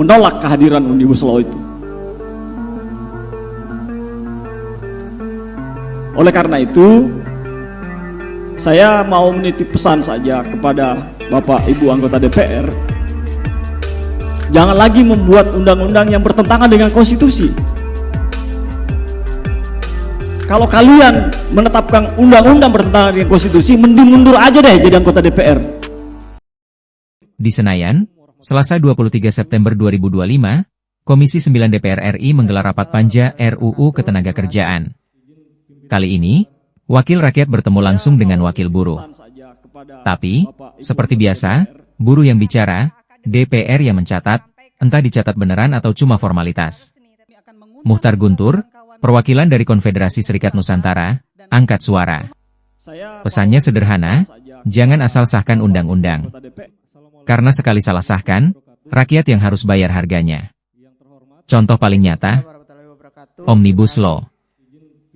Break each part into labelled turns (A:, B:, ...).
A: menolak kehadiran Omnibus Law itu. Oleh karena itu, saya mau menitip pesan saja kepada Bapak Ibu anggota DPR, jangan lagi membuat undang-undang yang bertentangan dengan konstitusi. Kalau kalian menetapkan undang-undang bertentangan dengan konstitusi, mending mundur aja deh jadi anggota DPR.
B: Di Senayan, Selasa 23 September 2025, Komisi 9 DPR RI menggelar rapat panja RUU Ketenagakerjaan. Kali ini, wakil rakyat bertemu langsung dengan wakil buruh. Tapi, seperti biasa, buruh yang bicara, DPR yang mencatat, entah dicatat beneran atau cuma formalitas. Muhtar Guntur, perwakilan dari Konfederasi Serikat Nusantara, angkat suara. Pesannya sederhana, jangan asal sahkan undang-undang. Karena sekali salah sahkan, rakyat yang harus bayar harganya. Contoh paling nyata, Omnibus Law.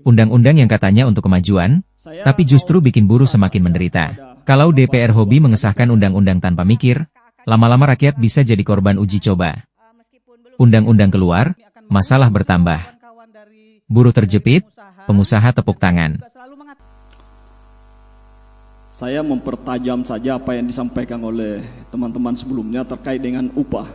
B: Undang-undang yang katanya untuk kemajuan, tapi justru bikin buruh semakin menderita. Kalau DPR hobi mengesahkan undang-undang tanpa mikir, lama-lama rakyat bisa jadi korban uji coba. Undang-undang keluar, masalah bertambah. Buruh terjepit, pengusaha tepuk tangan.
A: Saya mempertajam saja apa yang disampaikan oleh teman-teman sebelumnya terkait dengan upah.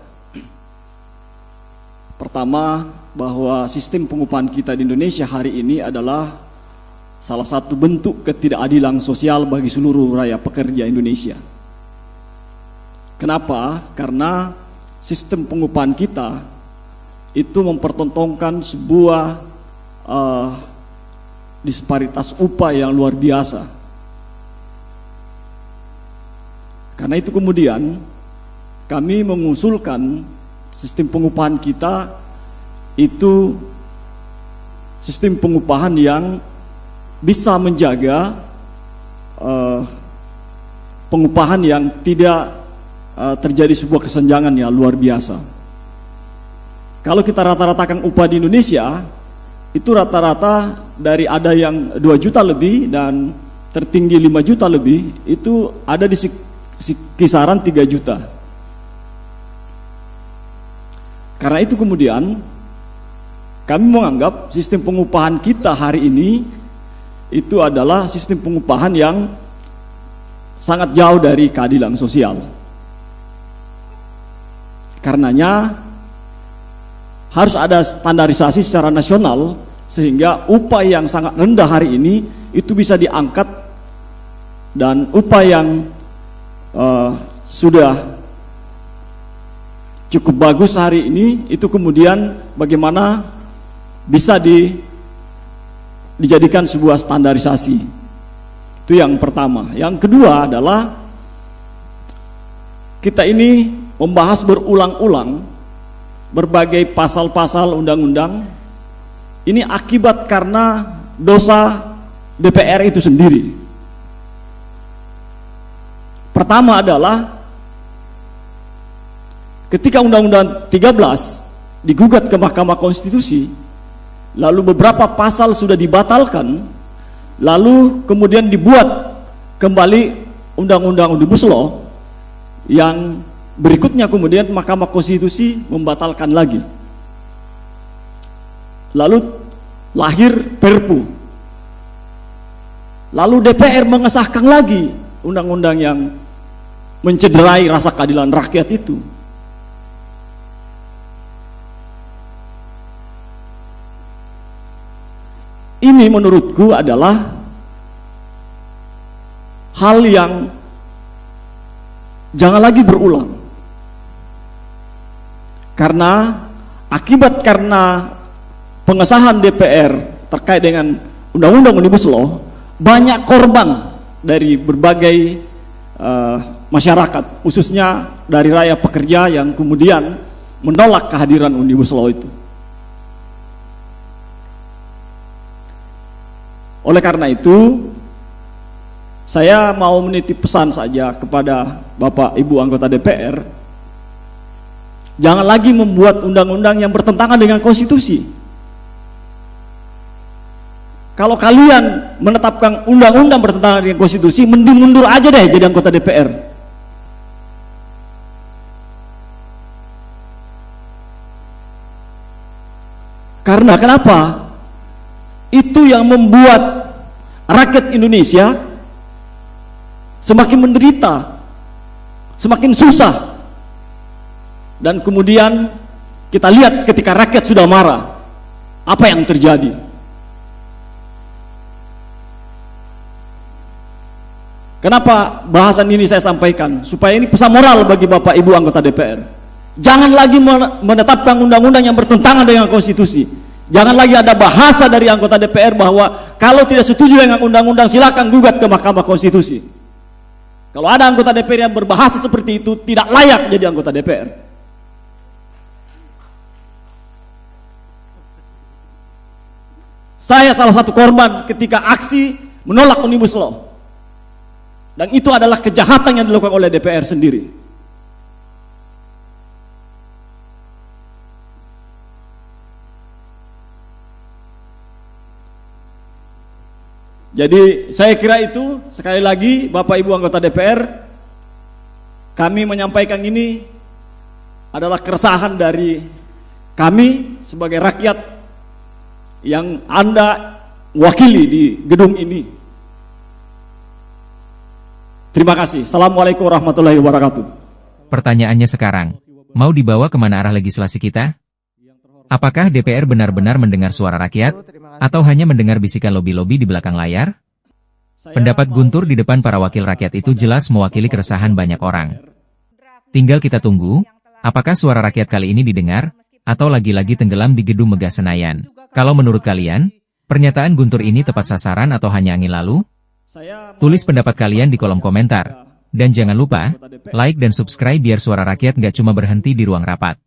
A: Pertama, bahwa sistem pengupahan kita di Indonesia hari ini adalah salah satu bentuk ketidakadilan sosial bagi seluruh rakyat pekerja Indonesia. Kenapa? Karena sistem pengupahan kita itu mempertontonkan sebuah disparitas upah yang luar biasa. Karena itu kemudian kami mengusulkan sistem pengupahan kita itu sistem pengupahan yang bisa menjaga pengupahan yang tidak terjadi sebuah kesenjangan yang luar biasa. Kalau kita rata-ratakan upah di Indonesia, itu rata-rata dari ada yang 2 juta lebih dan tertinggi 5 juta lebih, itu ada di kisaran 3 juta. Karena itu kemudian kami menganggap sistem pengupahan kita hari ini itu adalah sistem pengupahan yang sangat jauh dari keadilan sosial. Karenanya harus ada standarisasi secara nasional sehingga upah yang sangat rendah hari ini itu bisa diangkat, dan upah yang sudah cukup bagus hari ini itu kemudian bagaimana bisa dijadikan sebuah standarisasi. Itu yang pertama. Yang kedua adalah kita ini membahas berulang-ulang berbagai pasal-pasal undang-undang. Ini akibat karena dosa DPR itu sendiri. Pertama adalah ketika Undang-Undang 13 digugat ke Mahkamah Konstitusi, lalu beberapa pasal sudah dibatalkan, lalu kemudian dibuat kembali Undang-Undang Omnibus Law, yang berikutnya kemudian Mahkamah Konstitusi membatalkan lagi. Lalu lahir Perpu. Lalu DPR mengesahkan lagi undang-undang yang mencederai rasa keadilan rakyat itu. Ini menurutku adalah hal yang jangan lagi berulang. Karena akibat karena pengesahan DPR terkait dengan Undang-Undang Omnibus Law, banyak korban dari berbagai masyarakat, khususnya dari rakyat pekerja yang kemudian menolak kehadiran Omnibus Law itu. Oleh karena itu, saya mau menitip pesan saja kepada Bapak Ibu anggota DPR, jangan lagi membuat undang-undang yang bertentangan dengan konstitusi. Kalau kalian menetapkan undang-undang bertentangan dengan konstitusi, mending mundur aja deh jadi anggota DPR. Karena kenapa? Itu yang membuat rakyat Indonesia semakin menderita, semakin susah. Dan kemudian kita lihat ketika rakyat sudah marah, apa yang terjadi? Kenapa bahasan ini saya sampaikan? Supaya ini pesan moral bagi Bapak Ibu anggota DPR. Jangan lagi menetapkan undang-undang yang bertentangan dengan konstitusi. Jangan lagi ada bahasa dari anggota DPR bahwa kalau tidak setuju dengan undang-undang silakan gugat ke Mahkamah Konstitusi. Kalau ada anggota DPR yang berbahasa seperti itu, tidak layak jadi anggota DPR. Saya salah satu korban ketika aksi menolak Omnibus Law. Dan itu adalah kejahatan yang dilakukan oleh DPR sendiri. Jadi saya kira itu, sekali lagi Bapak Ibu anggota DPR, kami menyampaikan ini adalah keresahan dari kami sebagai rakyat yang Anda wakili di gedung ini. Terima kasih. Assalamualaikum warahmatullahi wabarakatuh.
B: Pertanyaannya sekarang, mau dibawa kemana arah legislasi kita? Apakah DPR benar-benar mendengar suara rakyat, atau hanya mendengar bisikan lobi-lobi di belakang layar? Pendapat Guntur di depan para wakil rakyat itu jelas mewakili keresahan banyak orang. Tinggal kita tunggu, apakah suara rakyat kali ini didengar, atau lagi-lagi tenggelam di gedung Megah Senayan? Kalau menurut kalian, pernyataan Guntur ini tepat sasaran atau hanya angin lalu? Tulis pendapat kalian di kolom komentar. Dan jangan lupa, like dan subscribe biar suara rakyat nggak cuma berhenti di ruang rapat.